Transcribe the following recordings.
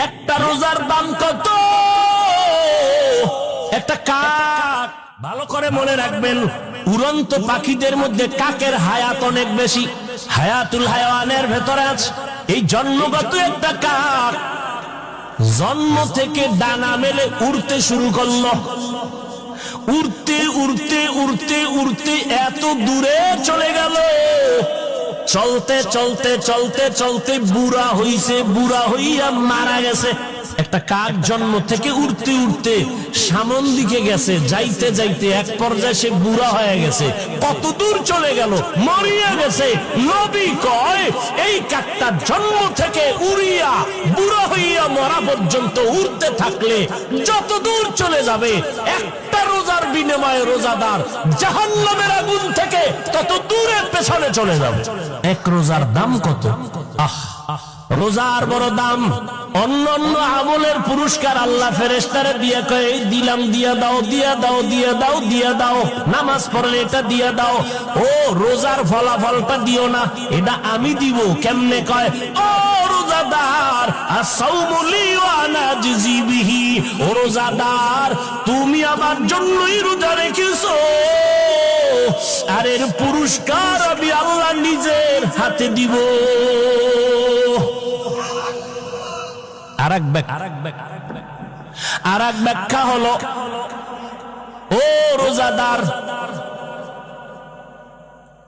একটা রোজার দাম কত? একটা কাক, ভালো করে মনে রাখবেন, উড়ন্ত পাখিদের মধ্যে কাকের হায়াত অনেক বেশি, হায়াতুল হায়াওয়ানের ভেতরে আছে। এই জন্মগত একটা কাক জন্ম থেকে ডানা মেলে উড়তে শুরু করলো। উড়তে উড়তে উড়তে উড়তে এত দূরে চলে গেল, চলতে চলতে চলতে চলতে বুড়া হইছে, বুড়া হইয়া মারা গেছে। একটা কাক জন্ম থেকে উড়তে উড়তে সামন দিকে গেছে, যাইতে যাইতে এক পর্যায়ে সে বুড়া হয়ে গেছে। কত দূর চলে গেল, মরিয়া গেছে। নবী কয় এই কাকটা জন্ম থেকে উড়িয়া বুড়া হইয়া মরা পর্যন্ত উড়তে থাকলে যত দূর চলে যাবে, একটা রোজার বিনিময়ে রোজাদার জাহান্নামের আগুন থেকে তত দূরে পেছনে চলে যাবে। এক রোজার দাম কত? রোজার বড় দাম। অন্য অন্য আমলের পুরস্কার আল্লাহ ফেরেশতারে দিয়া কয় দিলাম, দিয়া দাও, দিয়া দাও, দিয়া দাও, দিয়া দাও। নামাজ পড়লে এটা দিয়া দাও। ও রোজার ফলাফলটা দিও না, এটা আমি দিব। কেমনে কয়? ও রোজাদার, আস-সাওমু লি ওয়া আনা আজজি বিহি। ও রোজাদার, তুমি আমার জন্যই রোজা রেখেছো, আর এর পুরস্কার আমি আল্লাহ নিজের হাতে দিব। আরেক ব্যাখ্যা হলো, ও রোজাদার,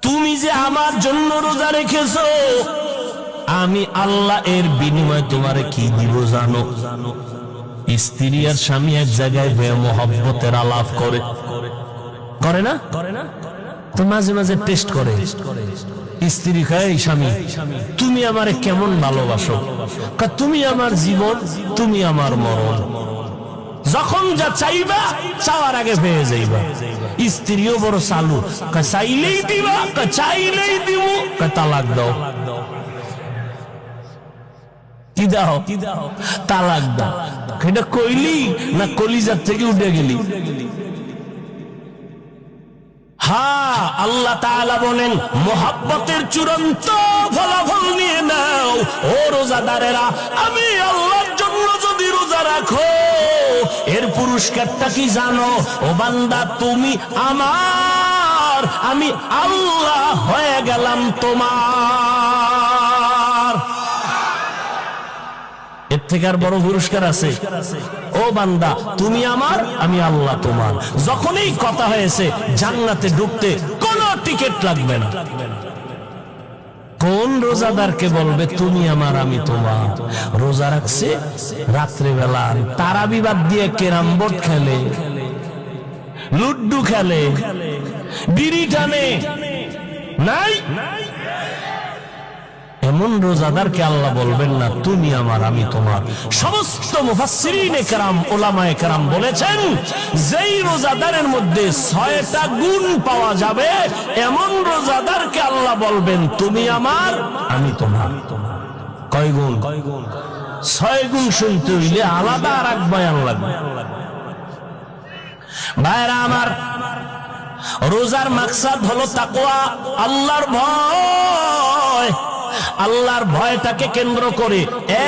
তুমি যে আমার জন্য রোজা রেখেছো, আমি আল্লাহ এর বিনিময়ে তোমারে কি দিব জানো? স্ত্রী আর স্বামী এক জায়গায় মহব্বতের আলাপ করে, করে না? তো মাঝে মাঝে টেস্ট করে। স্ত্রী কয়, স্বামী তুমি আমারে কেমন ভালোবাসো? তুমি আমার জীবন, তুমি আমার মরণ। যখন যা চাইবা চাওয়ার আগে পেয়ে যাইবা। স্ত্রীও বড় চালু, চাইলেই দিবা, চাইলেই দিব, তালাক দাও। কি দাও? তালাক দাও। এটা কইলি না কলিজার থেকে উঠে গেলি? হ্যাঁ, আল্লাহ তাআলা বলেন মোহাব্বতের চূড়ান্ত ফলাফল নিয়ে নাও। ও রোজাদারেরা, আমি আল্লাহর জন্য যদি রোজা রাখো, এর পুরস্কারটা কি জানো? ও বান্দা, তুমি আমার, আমি আল্লাহ হয়ে গেলাম তোমার। এর থেকে আর বড় পুরস্কার আছে? ও বান্দা, তুমি আমার, আমি আল্লাহ তোমার। যখন এই কথা হয়েছে, জান্নাতে ঢুকতে কোনো টিকিট লাগবে না। কোন রোজাদারকে বলবে তুমি আমার, আমি তোমার? রোজা রাখছে, রাত্রেবেলা তারাবি বাদ দিয়ে ক্যারাম বোর্ড খেলে, লুড্ডু খেলে, বিড়ি টানে, নাই? এমন রোজাদারকে আল্লাহ বলবেন না তুমি আমার, আমি তোমার। সমস্ত মুফাসসিরিনে কেরাম, উলামায়ে কেরাম বলেছেন, যেই রোজাদারের মধ্যে 6টা গুণ পাওয়া যাবে, এমন রোজাদারকে আল্লাহ বলবেন তুমি আমার, আমি তোমার। কয় গুণ? 6 গুণ শুনতে হইলে আলাদা আর এক বয়ান লাগবে। ভাইরা আমার, রোজার মাকসাদ হলো তাকওয়া, আল্লাহর ভয়। আল্লাহর ভয়টাকে কেন্দ্র করে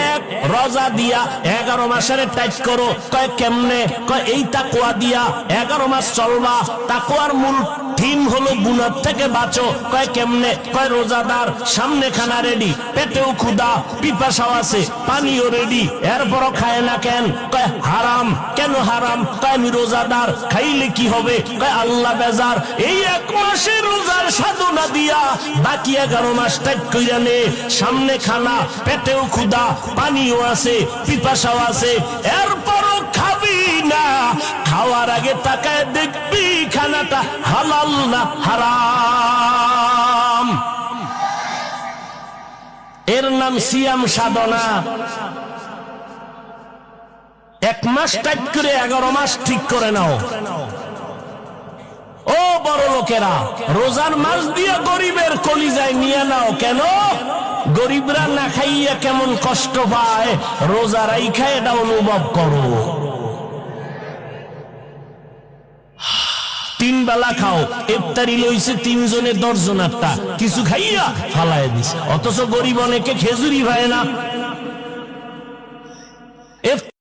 এক রোজা দিয়া 11 মাসের টাইট করো। কয় কেমনে? কয় এই তাকওয়া দিয়া 11 মাস চলবা। তাকওয়ার মূল থিম হলো গুনাহ থেকে বাঁচো। কয় কেমনে? কয় রোজাদার, সামনে খানা রেডি, পেটেও ক্ষুধা, পিপাসাও আছে, পানিও রেডি, এরপরও খায় না কেন? কয় হারাম। কেন হারাম? কয় আমি রোজাদার, খাইলে কি হবে? কয় আল্লাহ বেজার। এই 1 মাসের রোজার সাধনা দিয়া বাকি 11 মাস টাইট কইরা নে। সামনে খানা, পেটেও ক্ষুধা, পানিও আছে, পিপাসাও আছে, এরপরও খাবি না। খাওয়ার আগে তাকায় দেখবি খানাটা হালাল না হারাম। এর নাম সিয়াম সাধনা। 1 মাস টাইট করে 11 মাস ঠিক করে নাও। ও বড় লোকেরা, রোজার মাস দিয়ে গরিবের কলিজায় নিয়ে নাও। কেন? গরিবরা না খাইয়া কেমন কষ্ট পায়, রোজা রাইখা এটা অনুভব করো। 3 বেলা খাও, ইফতারি লইছে 3 জনে 10 জনেরটা, কিছু খাইয়া ফালায় দিছে। অথচ গরিব অনেকে খেজুরি পায় না। ইফতার